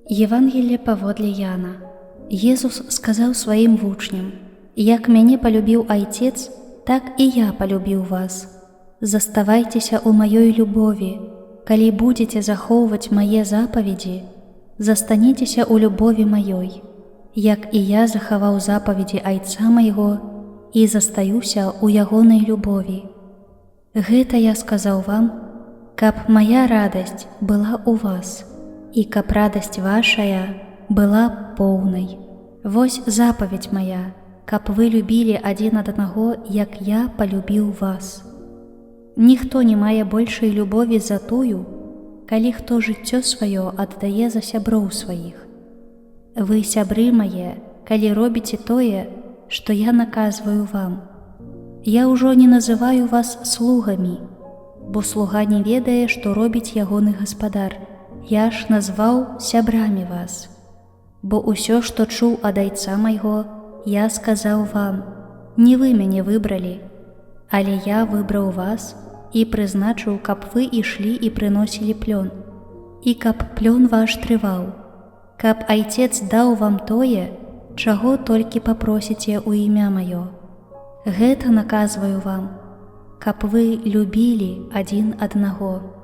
Евангелие паводле Яна. Езус сказаў сваім вучням: «Як мяне палюбіў Айцец, так і я палюбіў вас. Заставайцеся ў маёй любові. Калі будзеце захоўваць мае запаведзі, застанецеся ў любові маёй, як і я захаваў запаведзі Айца майго і застаюся ў ягонай любові. Гэта я сказаў вам, каб мая радасць была ў вас, і каб радасць вашая была поўнай. Вось запаведь моя, каб вы любілі адзін аднаго, як я палюбіў вас. Ніхто не мае большай любові за тую, калі хто жыццё сваё аддае за сяброў сваіх. Вы, сябры мае, калі робіце тое, што я наказваю вам. Я ўжо не называю вас слугамі, бо слуга не ведае, што робіць ягоны гаспадар. Я ж назваў сябрамі вас. Бо ўсё, што чуў ад Айца майго, я сказаў вам. Не вы мяне выбралі, але я выбраў вас і прызначыў, каб вы ішлі і прыносілі плён, і каб плён ваш трываў, каб Айцец даў вам тое, чаго толькі папросіце ў імя маё. Гэта наказваю вам, каб вы любілі адзін аднаго.